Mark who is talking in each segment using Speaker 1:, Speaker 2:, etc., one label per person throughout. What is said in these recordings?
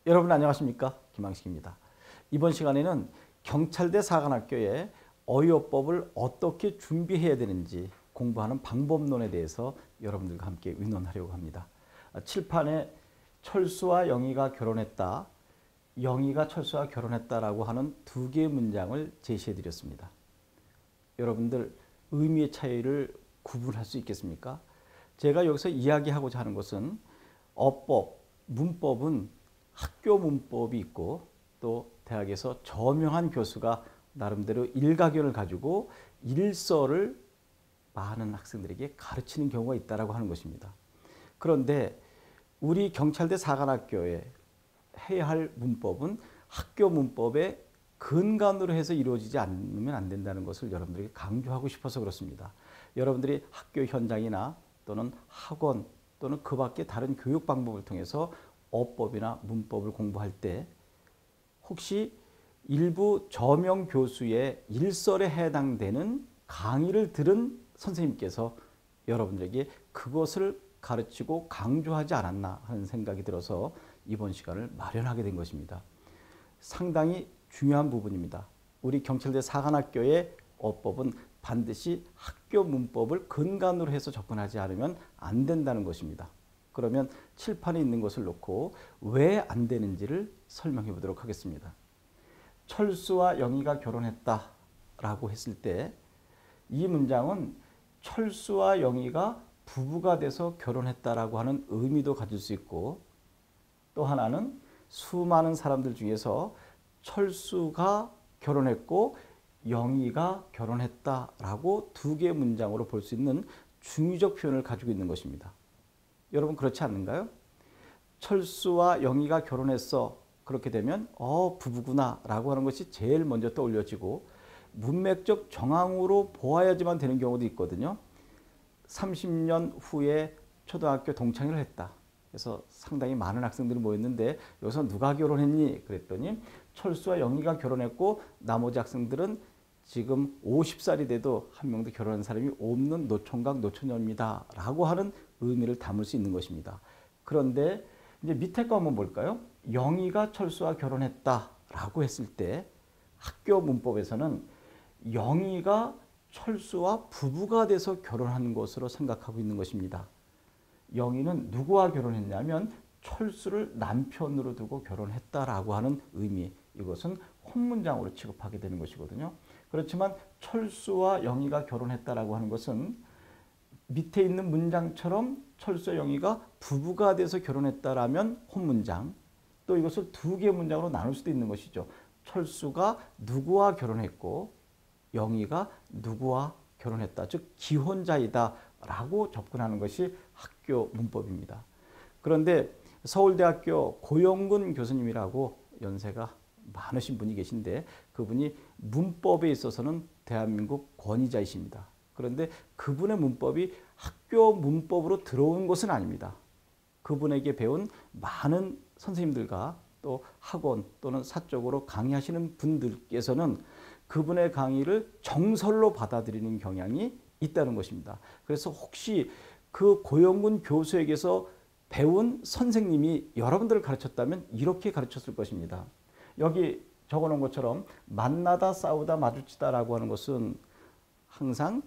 Speaker 1: 여러분 안녕하십니까? 김항식입니다. 이번 시간에는 경찰대 사관학교에 어휘어법을 어떻게 준비해야 되는지 공부하는 방법론에 대해서 여러분들과 함께 의논하려고 합니다. 칠판에 철수와 영희가 결혼했다, 영희가 철수와 결혼했다라고 하는 두 개의 문장을 제시해 드렸습니다. 여러분들 의미의 차이를 구분할 수 있겠습니까? 제가 여기서 이야기하고자 하는 것은 어법, 문법은 학교 문법이 있고 또 대학에서 저명한 교수가 나름대로 일가견을 가지고 일서를 많은 학생들에게 가르치는 경우가 있다고 하는 것입니다. 그런데 우리 경찰대 사관학교에 해야 할 문법은 학교 문법의 근간으로 해서 이루어지지 않으면 안 된다는 것을 여러분들에게 강조하고 싶어서 그렇습니다. 여러분들이 학교 현장이나 또는 학원 또는 그 밖에 다른 교육 방법을 통해서 어법이나 문법을 공부할 때 혹시 일부 저명 교수의 일설에 해당되는 강의를 들은 선생님께서 여러분들에게 그것을 가르치고 강조하지 않았나 하는 생각이 들어서 이번 시간을 마련하게 된 것입니다. 상당히 중요한 부분입니다. 우리 경찰대 사관학교의 어법은 반드시 학교 문법을 근간으로 해서 접근하지 않으면 안 된다는 것입니다. 그러면 칠판에 있는 것을 놓고 왜 안 되는지를 설명해 보도록 하겠습니다. 철수와 영희가 결혼했다라고 했을 때 이 문장은 철수와 영희가 부부가 돼서 결혼했다라고 하는 의미도 가질 수 있고 또 하나는 수많은 사람들 중에서 철수가 결혼했고 영희가 결혼했다라고 두 개의 문장으로 볼 수 있는 중의적 표현을 가지고 있는 것입니다. 여러분 그렇지 않는가요? 철수와 영희가 결혼했어. 그렇게 되면 부부구나 라고 하는 것이 제일 먼저 떠올려지고 문맥적 정황으로 보아야지만 되는 경우도 있거든요. 30년 후에 초등학교 동창회를 했다. 그래서 상당히 많은 학생들이 모였는데 여기서 누가 결혼했니? 그랬더니 철수와 영희가 결혼했고 나머지 학생들은 지금 50살이 돼도 한 명도 결혼한 사람이 없는 노총각 노처녀입니다. 라고 하는 의미를 담을 수 있는 것입니다. 그런데 이제 밑에 거 한번 볼까요? 영희가 철수와 결혼했다라고 했을 때 학교 문법에서는 영희가 철수와 부부가 돼서 결혼한 것으로 생각하고 있는 것입니다. 영희는 누구와 결혼했냐면 철수를 남편으로 두고 결혼했다라고 하는 의미, 이것은 혼문장으로 취급하게 되는 것이거든요. 그렇지만 철수와 영희가 결혼했다라고 하는 것은 밑에 있는 문장처럼 철수와 영희가 부부가 돼서 결혼했다라면 혼문장, 또 이것을 두 개의 문장으로 나눌 수도 있는 것이죠. 철수가 누구와 결혼했고 영희가 누구와 결혼했다, 즉 기혼자이다 라고 접근하는 것이 학교 문법입니다. 그런데 서울대학교 고영근 교수님이라고 연세가 많으신 분이 계신데 그분이 문법에 있어서는 대한민국 권위자이십니다. 그런데 그분의 문법이 학교 문법으로 들어온 것은 아닙니다. 그분에게 배운 많은 선생님들과 또 학원 또는 사적으로 강의하시는 분들께서는 그분의 강의를 정설로 받아들이는 경향이 있다는 것입니다. 그래서 혹시 그 고영근 교수에게서 배운 선생님이 여러분들을 가르쳤다면 이렇게 가르쳤을 것입니다. 여기 적어놓은 것처럼 만나다 싸우다 마주치다라고 하는 것은 항상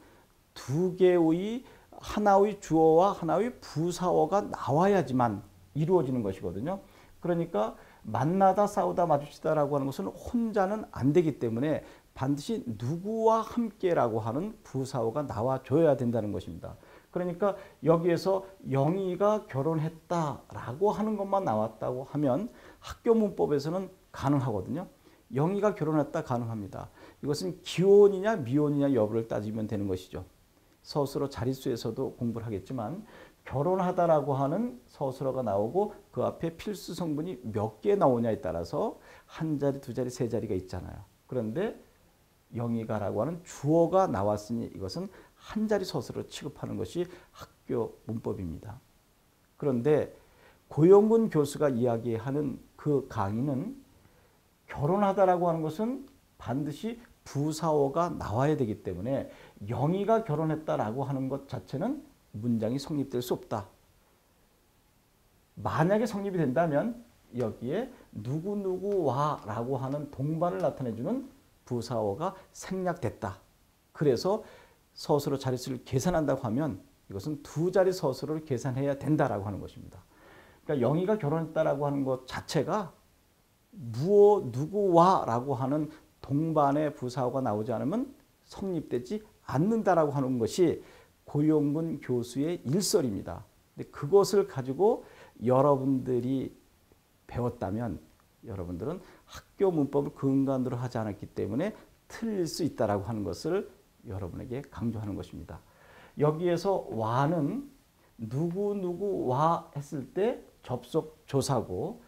Speaker 1: 두 개의 하나의 주어와 하나의 부사어가 나와야지만 이루어지는 것이거든요. 그러니까 만나다 싸우다 마주치다라고 하는 것은 혼자는 안 되기 때문에 반드시 누구와 함께라고 하는 부사어가 나와줘야 된다는 것입니다. 그러니까 여기에서 영희가 결혼했다라고 하는 것만 나왔다고 하면 학교 문법에서는 가능하거든요. 영희가 결혼했다 가능합니다. 이것은 기혼이냐 미혼이냐 여부를 따지면 되는 것이죠. 서술어 자릿수에서도 공부를 하겠지만 결혼하다라고 하는 서술어가 나오고 그 앞에 필수 성분이 몇 개 나오냐에 따라서 한 자리, 두 자리, 세 자리가 있잖아요. 그런데 영희가라고 하는 주어가 나왔으니 이것은 한 자리 서술어로 취급하는 것이 학교 문법입니다. 그런데 고영근 교수가 이야기하는 그 강의는 결혼하다라고 하는 것은 반드시 부사어가 나와야 되기 때문에 영희가 결혼했다라고 하는 것 자체는 문장이 성립될 수 없다. 만약에 성립이 된다면 여기에 누구누구와라고 하는 동반을 나타내주는 부사어가 생략됐다. 그래서 서술어 자릿수를 계산한다고 하면 이것은 두 자리 서술어를 계산해야 된다라고 하는 것입니다. 그러니까 영희가 결혼했다라고 하는 것 자체가 무엇 누구와라고 하는 동반의 부사어가 나오지 않으면 성립되지 않는다라고 하는 것이 고용근 교수의 일설입니다. 근데 그것을 가지고 여러분들이 배웠다면 여러분들은 학교 문법을 근간으로 하지 않았기 때문에 틀릴 수 있다라고 하는 것을 여러분에게 강조하는 것입니다. 여기에서 와는 누구누구와 했을 때 접속 조사고,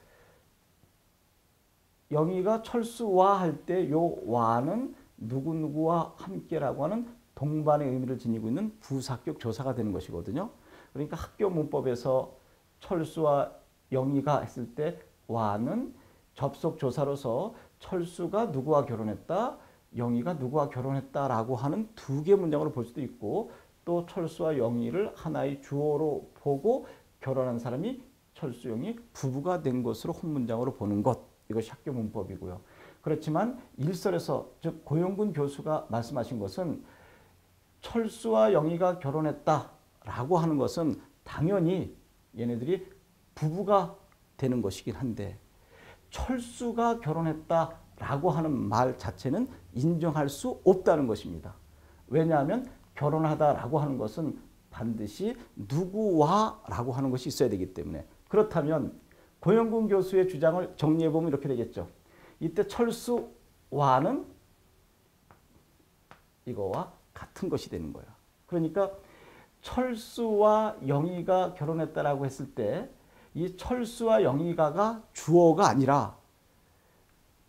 Speaker 1: 영희가 철수와 할 때 요 와는 누구누구와 함께라고 하는 동반의 의미를 지니고 있는 부사격 조사가 되는 것이거든요. 그러니까 학교 문법에서 철수와 영희가 했을 때 와는 접속 조사로서 철수가 누구와 결혼했다, 영희가 누구와 결혼했다라고 하는 두 개의 문장으로 볼 수도 있고, 또 철수와 영희를 하나의 주어로 보고 결혼한 사람이 철수, 영희 부부가 된 것으로 혼문장으로 보는 것, 이것이 학교 문법이고요. 그렇지만 일설에서, 즉 고용근 교수가 말씀하신 것은 철수와 영희가 결혼했다라고 하는 것은 당연히 얘네들이 부부가 되는 것이긴 한데, 철수가 결혼했다라고 하는 말 자체는 인정할 수 없다는 것입니다. 왜냐하면 결혼하다라고 하는 것은 반드시 누구와라고 하는 것이 있어야 되기 때문에. 그렇다면 고영근 교수의 주장을 정리해보면 이렇게 되겠죠. 이때 철수와는 이거와 같은 것이 되는 거예요. 그러니까 철수와 영희가 결혼했다라고 했을 때 이 철수와 영희가가 주어가 아니라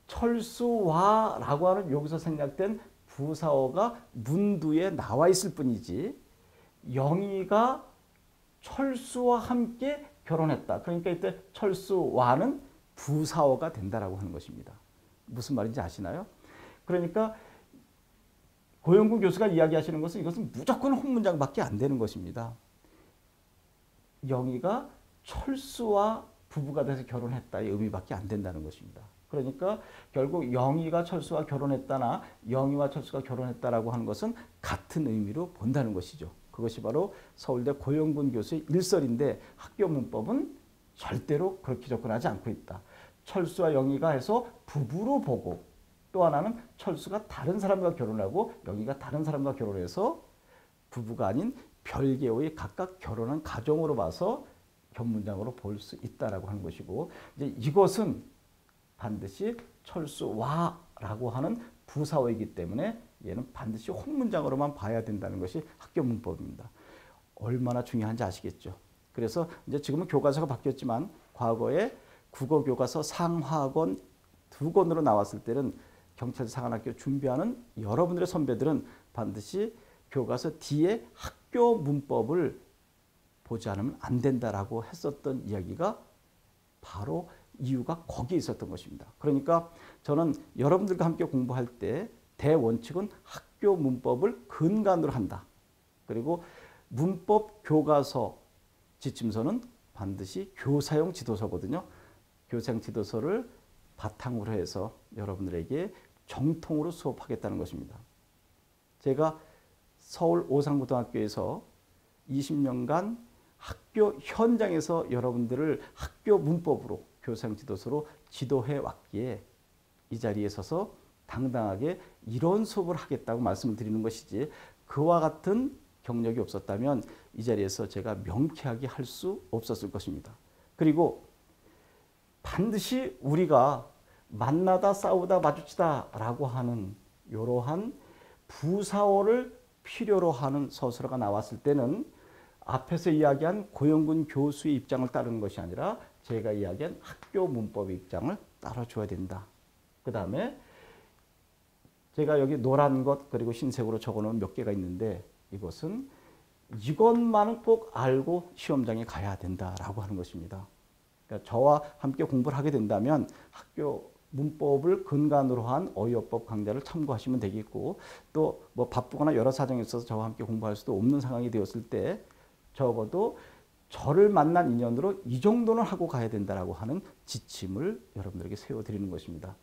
Speaker 1: 철수와라고 하는 여기서 생략된 부사어가 문두에 나와 있을 뿐이지, 영희가 철수와 함께 결혼했다. 그러니까 이때 철수와는 부사어가 된다라고 하는 것입니다. 무슨 말인지 아시나요? 그러니까 고영근 교수가 이야기하시는 것은 이것은 무조건 혼문장밖에 안 되는 것입니다. 영희가 철수와 부부가 돼서 결혼했다의 의미밖에 안 된다는 것입니다. 그러니까 결국 영희가 철수와 결혼했다나 영희와 철수가 결혼했다라고 하는 것은 같은 의미로 본다는 것이죠. 그것이 바로 서울대 고영근 교수의 일설인데, 학교 문법은 절대로 그렇게 접근하지 않고 있다. 철수와 영희가 해서 부부로 보고, 또 하나는 철수가 다른 사람과 결혼하고 영희가 다른 사람과 결혼해서 부부가 아닌 별개의 각각 결혼한 가정으로 봐서 견문장으로 볼 수 있다라고 하는 것이고, 이제 이것은 반드시 철수와라고 하는 부사어이기 때문에 얘는 반드시 혼문장으로만 봐야 된다는 것이 학교 문법입니다. 얼마나 중요한지 아시겠죠? 그래서 이제 지금은 교과서가 바뀌었지만 과거에 국어 교과서 상하권 두 권으로 나왔을 때는 경찰 사관학교 준비하는 여러분들의 선배들은 반드시 교과서 뒤에 학교 문법을 보지 않으면 안 된다라고 했었던 이야기가 바로 이유가 거기에 있었던 것입니다. 그러니까 저는 여러분들과 함께 공부할 때 대원칙은 학교 문법을 근간으로 한다. 그리고 문법 교과서 지침서는 반드시 교사용 지도서거든요. 교사용 지도서를 바탕으로 해서 여러분들에게 정통으로 수업하겠다는 것입니다. 제가 서울 오상고등학교에서 20년간 학교 현장에서 여러분들을 학교 문법으로 교사용 지도서로 지도해 왔기에 이 자리에 서서 당당하게 이런 수업을 하겠다고 말씀을 드리는 것이지, 그와 같은 경력이 없었다면 이 자리에서 제가 명쾌하게 할 수 없었을 것입니다. 그리고 반드시 우리가 만나다 싸우다 마주치다 라고 하는 이러한 부사어를 필요로 하는 서술어가 나왔을 때는 앞에서 이야기한 고영근 교수의 입장을 따르는 것이 아니라 제가 이야기한 학교 문법의 입장을 따라줘야 된다. 그 다음에 제가 여기 노란 것 그리고 흰색으로 적어놓은 몇 개가 있는데, 이것은 이것만은 꼭 알고 시험장에 가야 된다라고 하는 것입니다. 그러니까 저와 함께 공부를 하게 된다면 학교 문법을 근간으로 한 어휘어법 강좌를 참고하시면 되겠고, 또 뭐 바쁘거나 여러 사정이 있어서 저와 함께 공부할 수도 없는 상황이 되었을 때 적어도 저를 만난 인연으로 이 정도는 하고 가야 된다라고 하는 지침을 여러분들에게 세워드리는 것입니다.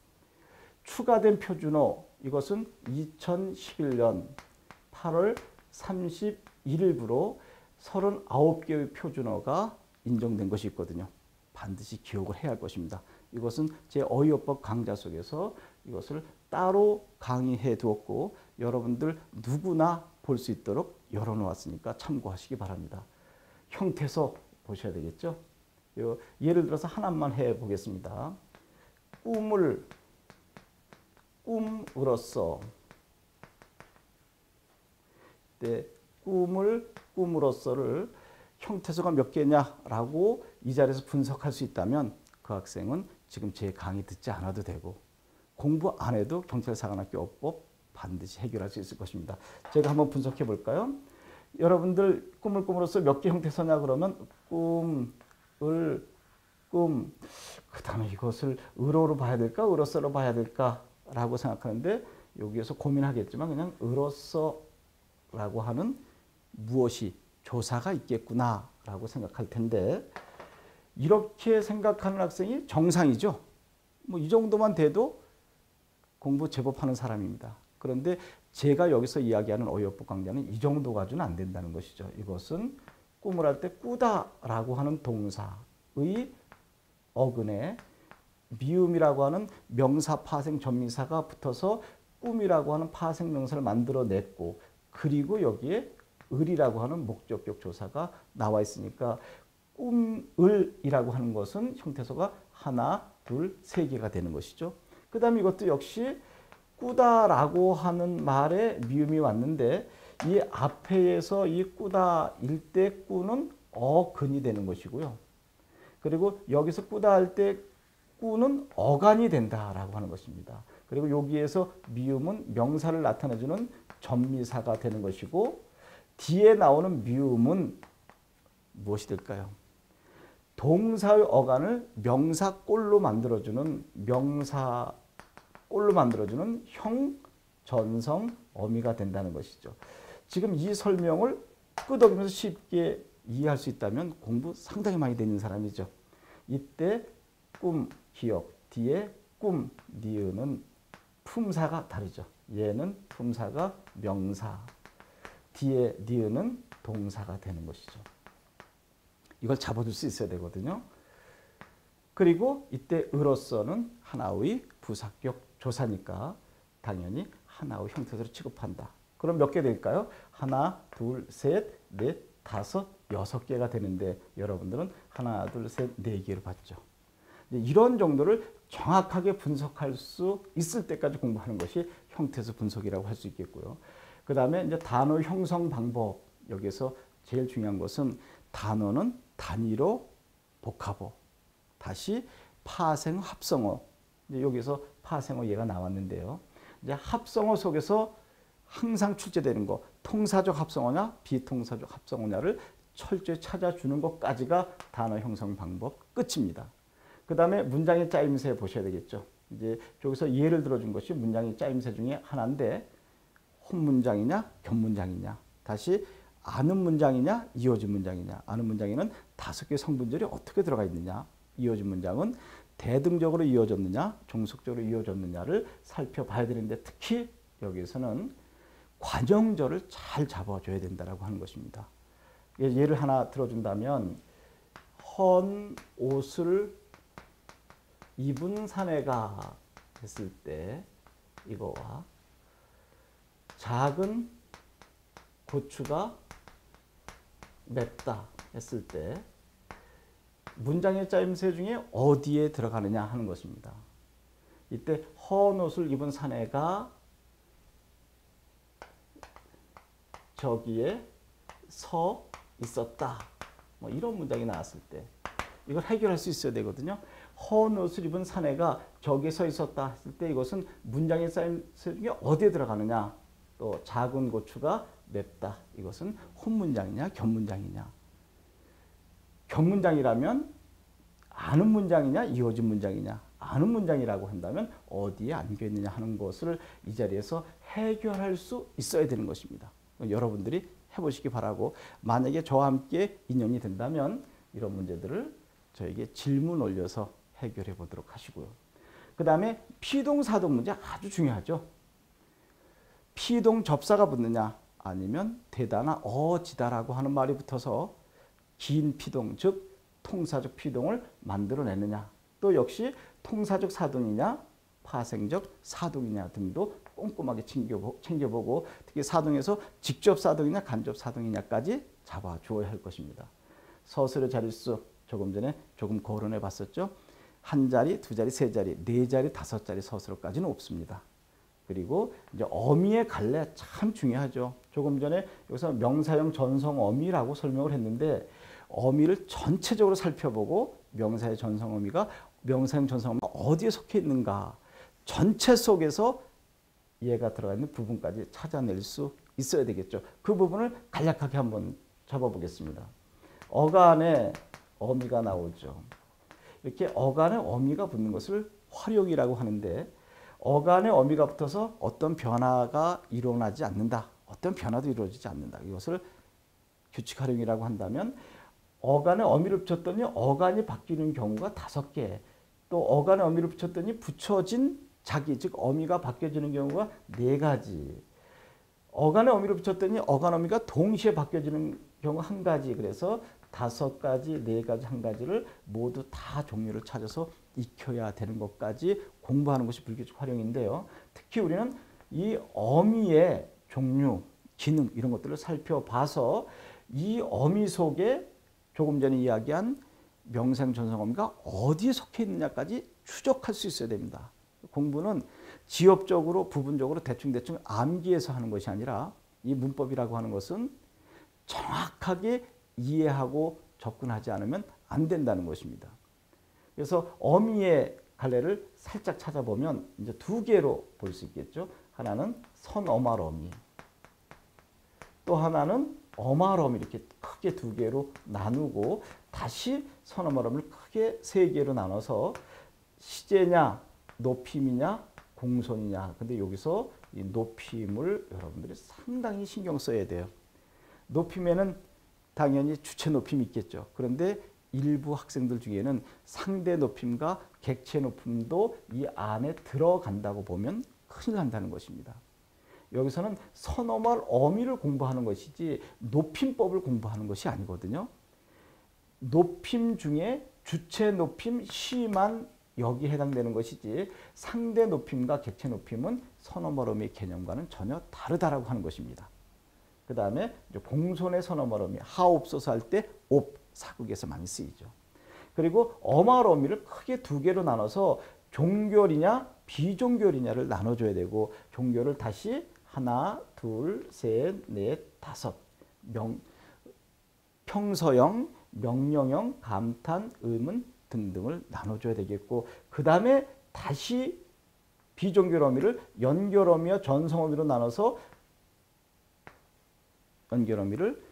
Speaker 1: 추가된 표준어, 이것은 2011년 8월 31일부로 39개의 표준어가 인정된 것이 있거든요. 반드시 기억을 해야 할 것입니다. 이것은 제 어휘요법 강좌 속에서 이것을 따로 강의해 두었고 여러분들 누구나 볼 수 있도록 열어놓았으니까 참고하시기 바랍니다. 형태서 보셔야 되겠죠. 예를 들어서 하나만 해보겠습니다. 꿈으로써 꿈으로써를 형태소가 몇 개냐라고 이 자리에서 분석할 수 있다면 그 학생은 지금 제 강의 듣지 않아도 되고 공부 안 해도 경찰사관학교 어법 반드시 해결할 수 있을 것입니다. 제가 한번 분석해 볼까요? 여러분들 꿈을 꿈으로써 몇 개 형태소냐 그러면 그 다음에 이것을 의로로 봐야 될까 의로서로 봐야 될까라고 생각하는데 여기에서 고민하겠지만 그냥 의로서라고 하는 무엇이 조사가 있겠구나라고 생각할 텐데 이렇게 생각하는 학생이 정상이죠. 뭐 이 정도만 돼도 공부 제법 하는 사람입니다. 그런데 제가 여기서 이야기하는 어휘요법 강좌는 이 정도 가지고는 안 된다는 것이죠. 이것은 꿈을 할 때 꾸다라고 하는 동사의 어근에 미음이라고 하는 명사, 파생, 전미사가 붙어서 꿈이라고 하는 파생 명사를 만들어냈고 그리고 여기에 을이라고 하는 목적격 조사가 나와 있으니까 꿈을이라고 하는 것은 형태소가 하나, 둘, 세 개가 되는 것이죠. 그 다음에 이것도 역시 꾸다라고 하는 말에 미음이 왔는데 이 앞에서 이 꾸다일 때 꾸는 어근이 되는 것이고요. 그리고 여기서 꾸다 할 때 꾸는 어간이 된다라고 하는 것입니다. 그리고 여기에서 미음은 명사를 나타내주는 전미사가 되는 것이고 뒤에 나오는 미음은 무엇이 될까요? 동사의 어간을 명사꼴로 만들어주는 형, 전성, 어미가 된다는 것이죠. 지금 이 설명을 끄덕이면서 쉽게 이해할 수 있다면 공부 상당히 많이 되는 사람이죠. 이때 꿈, 기억, 뒤에 꿈, 니은은 품사가 다르죠. 얘는 품사가 명사, 뒤에 니은은 동사가 되는 것이죠. 이걸 잡아줄 수 있어야 되거든요. 그리고 이때 의로서는 하나의 부사격 조사니까 당연히 하나의 형태소로 취급한다. 그럼 몇 개 될까요? 하나, 둘, 셋, 넷, 다섯, 6개가 되는데 여러분들은 하나, 둘, 셋, 4개를 봤죠. 이런 정도를 정확하게 분석할 수 있을 때까지 공부하는 것이 형태소 분석이라고 할 수 있겠고요. 그 다음에 이제 단어 형성 방법, 여기서 제일 중요한 것은 단어는 단위로 복합어, 다시 파생어, 합성어. 이제 여기서 파생어 얘가 나왔는데요. 이제 합성어 속에서 항상 출제되는 거, 통사적 합성어냐, 비통사적 합성어냐를 철저히 찾아주는 것까지가 단어 형성 방법 끝입니다. 그 다음에 문장의 짜임새 보셔야 되겠죠. 이제 여기서 예를 들어준 것이 문장의 짜임새 중에 하나인데 혼문장이냐, 견문장이냐. 다시 아는 문장이냐, 이어진 문장이냐. 아는 문장에는 5개의 성분절이 어떻게 들어가 있느냐. 이어진 문장은 대등적으로 이어졌느냐, 종속적으로 이어졌느냐를 살펴봐야 되는데 특히 여기에서는 관형절을 잘 잡아줘야 된다고 하는 것입니다. 예를 하나 들어준다면 헌 옷을 입은 사내가 했을 때 이거와 작은 고추가 맵다 했을 때 문장의 짜임새 중에 어디에 들어가느냐 하는 것입니다. 이때 헌 옷을 입은 사내가 저기에 서 있었다. 뭐 이런 문장이 나왔을 때 이걸 해결할 수 있어야 되거든요. 헌 옷을 입은 사내가 저기에 서 있었다 했을 때 이것은 문장의 짜임새 중에 어디에 들어가느냐. 또 작은 고추가 맵다. 이것은 혼문장이냐 견문장이냐. 견문장이라면 아는 문장이냐 이어진 문장이냐. 아는 문장이라고 한다면 어디에 안겨 있느냐 하는 것을 이 자리에서 해결할 수 있어야 되는 것입니다. 여러분들이 해보시기 바라고, 만약에 저와 함께 인연이 된다면 이런 문제들을 저에게 질문 올려서 해결해 보도록 하시고요. 그 다음에 피동사동 문제 아주 중요하죠. 피동 접사가 붙느냐 아니면 되다나 어지다라고 하는 말이 붙어서 긴 피동, 즉 통사적 피동을 만들어내느냐, 또 역시 통사적 사동이냐 파생적 사동이냐 등도 꼼꼼하게 챙겨보고, 특히 사동에서 직접 사동이냐 간접 사동이냐까지 잡아주어야 할 것입니다. 서술의 자릿수 조금 전에 조금 거론해 봤었죠. 한 자리, 두 자리, 세 자리, 네 자리, 다섯 자리 서술어까지는 없습니다. 그리고 이제 어미의 갈래 참 중요하죠. 조금 전에 여기서 명사형 전성 어미라고 설명을 했는데, 어미를 전체적으로 살펴보고 명사의 전성 어미가, 명사형 전성 어미가 어디에 속해 있는가, 전체 속에서 얘가 들어가 있는 부분까지 찾아낼 수 있어야 되겠죠. 그 부분을 간략하게 한번 잡아보겠습니다. 어간에 어미가 나오죠. 이렇게 어간에 어미가 붙는 것을 활용이라고 하는데, 어간에 어미가 붙어서 어떤 변화가 일어나지 않는다, 어떤 변화도 이루어지지 않는다, 이것을 규칙 활용이라고 한다면, 어간에 어미를 붙였더니 어간이 바뀌는 경우가 5개, 또 어간에 어미를 붙였더니 붙여진 자기, 즉 어미가 바뀌어지는 경우가 4가지, 어간에 어미를 붙였더니 어간 어미가 동시에 바뀌어지는 경우 1가지, 그래서 5가지, 4가지, 1가지를 모두 다 종류를 찾아서 익혀야 되는 것까지 공부하는 것이 불규칙 활용인데요. 특히 우리는 이 어미의 종류, 기능 이런 것들을 살펴봐서 이 어미 속에 조금 전에 이야기한 명사형 전성 어미가 어디에 속해 있느냐까지 추적할 수 있어야 됩니다. 공부는 지엽적으로 부분적으로 대충대충 암기해서 하는 것이 아니라, 이 문법이라고 하는 것은 정확하게 이해하고 접근하지 않으면 안 된다는 것입니다. 그래서 어미의 갈래를 살짝 찾아보면 이제 2개로 볼 수 있겠죠. 하나는 선어말어미, 또 하나는 어말어미, 이렇게 크게 2개로 나누고 다시 선어말어미를 크게 3개로 나눠서 시제냐 높임이냐 공손이냐. 근데 여기서 이 높임을 여러분들이 상당히 신경 써야 돼요. 높임에는 당연히 주체 높임이 있겠죠. 그런데 일부 학생들 중에는 상대 높임과 객체 높임도 이 안에 들어간다고 보면 큰일 난다는 것입니다. 여기서는 선어말 어미를 공부하는 것이지 높임법을 공부하는 것이 아니거든요. 높임 중에 주체 높임 시만 여기 해당되는 것이지, 상대 높임과 객체 높임은 선어말 어미의 개념과는 전혀 다르다라고 하는 것입니다. 그 다음에 공손의 선어말 어미, 하옵소서 할 때 옵, 사극에서 많이 쓰이죠. 그리고 어말 어미를 크게 2개로 나눠서 종결이냐 비종결이냐를 나눠줘야 되고, 종결을 다시 하나, 둘, 셋, 넷, 5, 평서형, 명령형, 감탄, 의문 등등을 나눠줘야 되겠고, 그 다음에 다시 비종결 어미를 연결 어미와 전성 어미로 나눠서 연결 어미를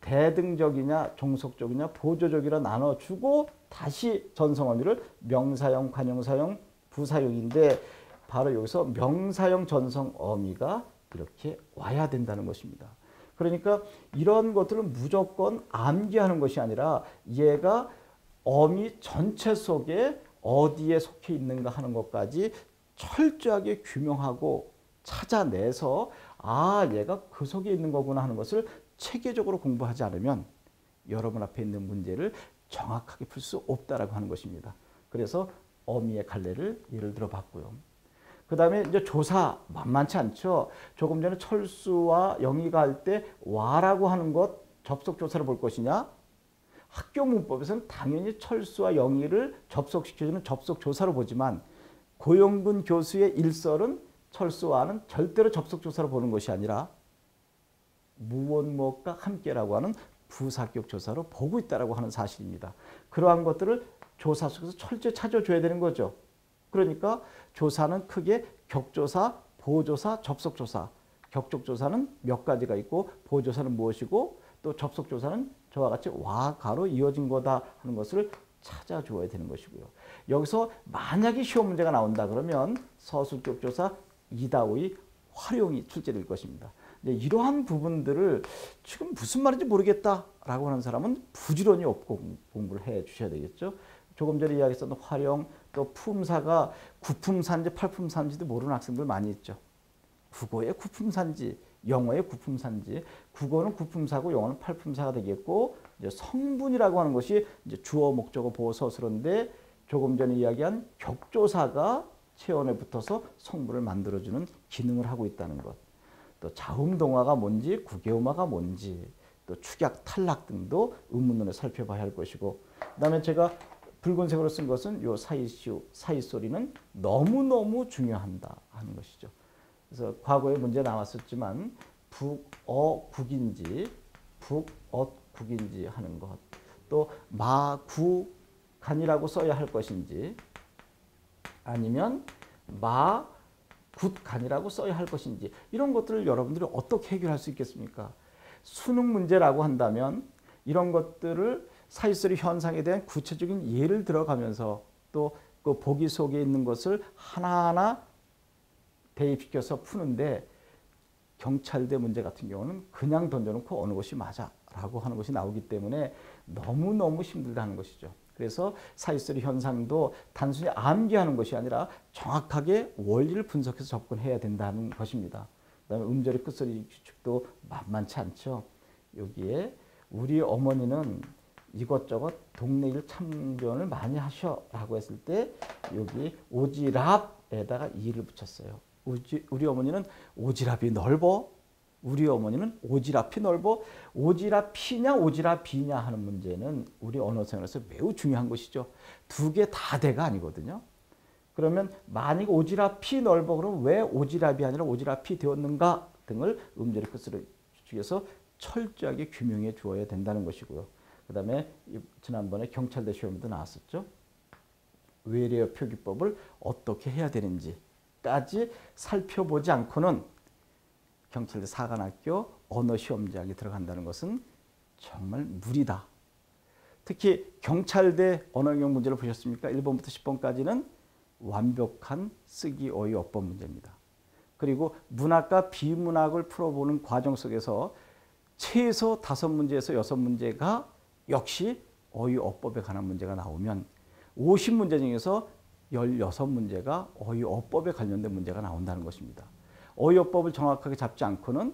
Speaker 1: 대등적이냐 종속적이냐 보조적이라 나눠주고, 다시 전성 어미를 명사형, 관용사형, 부사형인데, 바로 여기서 명사형 전성 어미가 이렇게 와야 된다는 것입니다. 그러니까 이런 것들은 무조건 암기하는 것이 아니라, 얘가 어미 전체 속에 어디에 속해 있는가 하는 것까지 철저하게 규명하고 찾아내서, 아, 얘가 그 속에 있는 거구나 하는 것을 체계적으로 공부하지 않으면 여러분 앞에 있는 문제를 정확하게 풀 수 없다라고 하는 것입니다. 그래서 어미의 갈래를 예를 들어 봤고요. 그 다음에 이제 조사 만만치 않죠. 조금 전에 철수와 영희가 할 때 와라고 하는 것 접속 조사를 볼 것이냐, 학교 문법에서는 당연히 철수와 영희를 접속시켜주는 접속 조사로 보지만, 고영근 교수의 일설은 철수와는 절대로 접속 조사로 보는 것이 아니라 무엇무엇과 함께라고 하는 부사격 조사로 보고 있다라고 하는 사실입니다. 그러한 것들을 조사 속에서 철저히 찾아줘야 되는 거죠. 그러니까 조사는 크게 격조사, 보조사, 접속조사. 격족조사는 몇 가지가 있고, 보조사는 무엇이고, 또 접속조사는 저와 같이 와, 가로 이어진 거다 하는 것을 찾아줘야 되는 것이고요. 여기서 만약에 시험 문제가 나온다 그러면 서술격조사 2다 5의 활용이 출제될 것입니다. 이제 이러한 부분들을 지금 무슨 말인지 모르겠다라고 하는 사람은 부지런히 업고 공부를 해 주셔야 되겠죠. 조금 전에 이야기했던 활용, 또 품사가 구품사인지 팔품사인지도 모르는 학생들 많이 있죠. 국어의 구품사인지 영어의 구품사인지, 국어는 구품사고 영어는 팔품사가 되겠고, 이제 성분이라고 하는 것이 이제 주어, 목적어, 보어, 서술어인데 조금 전에 이야기한 격조사가 체언에 붙어서 성분을 만들어주는 기능을 하고 있다는 것. 또 자음동화가 뭔지, 구개음화가 뭔지, 또 축약, 탈락 등도 의문문에 살펴봐야 할 것이고, 그다음에 제가 붉은색으로 쓴 것은 요 사이시오, 사이소리는 너무너무 중요한다 하는 것이죠. 그래서 과거에 문제 나왔었지만 북어 국인지 북어 국인지 하는 것, 또 마구간이라고 써야 할 것인지 아니면 마굿간이라고 써야 할 것인지, 이런 것들을 여러분들이 어떻게 해결할 수 있겠습니까? 수능 문제라고 한다면 이런 것들을 사이소리 현상에 대한 구체적인 예를 들어가면서 또 그 보기 속에 있는 것을 하나하나 대입시켜서 푸는데, 경찰대 문제 같은 경우는 그냥 던져놓고 어느 것이 맞아 라고 하는 것이 나오기 때문에 너무너무 힘들다는 것이죠. 그래서 사이소리 현상도 단순히 암기하는 것이 아니라 정확하게 원리를 분석해서 접근해야 된다는 것입니다. 그다음에 음절의 끝소리 규칙도 만만치 않죠. 여기에 우리 어머니는 이것저것 동네 일 참견을 많이 하셔 라고 했을 때 여기 오지랖에다가 이를 붙였어요. 우리 어머니는 오지랖이 넓어. 우리 어머니는 오지랖이 넓어. 오지랖이냐 오지랖이냐 하는 문제는 우리 언어생활에서 매우 중요한 것이죠. 두 개 다 대가 아니거든요. 그러면 만약 오지랖이 넓어 그러면 왜 오지랖이 아니라 오지랖이 되었는가 등을 음절의 끝으로 추측해서 철저하게 규명해 주어야 된다는 것이고요. 그 다음에 지난번에 경찰대 시험에도 나왔었죠. 외래어 표기법을 어떻게 해야 되는지까지 살펴보지 않고는 경찰대 사관학교 언어시험장에 들어간다는 것은 정말 무리다. 특히 경찰대 언어영역 문제를 보셨습니까? 1번부터 10번까지는 완벽한 쓰기, 어휘, 어법 문제입니다. 그리고 문학과 비문학을 풀어보는 과정 속에서 최소 5문제에서 6문제가 역시 어휘, 어법에 관한 문제가 나오면 50문제 중에서 16문제가 어휘, 어법에 관련된 문제가 나온다는 것입니다. 어휘, 어법을 정확하게 잡지 않고는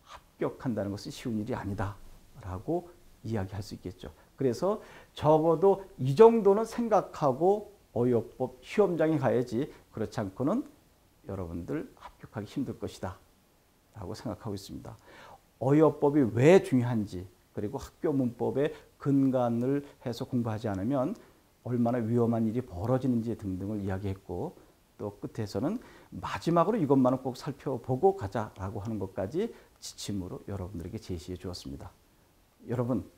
Speaker 1: 합격한다는 것은 쉬운 일이 아니다 라고 이야기할 수 있겠죠. 그래서 적어도 이 정도는 생각하고 어휘, 어법 시험장에 가야지, 그렇지 않고는 여러분들 합격하기 힘들 것이다 라고 생각하고 있습니다. 어휘, 어법이 왜 중요한지, 그리고 학교 문법에 근간을 해서 공부하지 않으면 얼마나 위험한 일이 벌어지는지 등등을 이야기했고, 또 끝에서는 마지막으로 이것만은 꼭 살펴보고 가자라고 하는 것까지 지침으로 여러분들에게 제시해 주었습니다. 여러분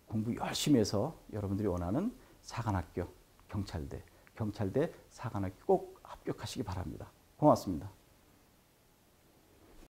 Speaker 1: 공부 열심히 해서 여러분들이 원하는 사관학교, 경찰대 사관학교 꼭 합격하시기 바랍니다. 고맙습니다.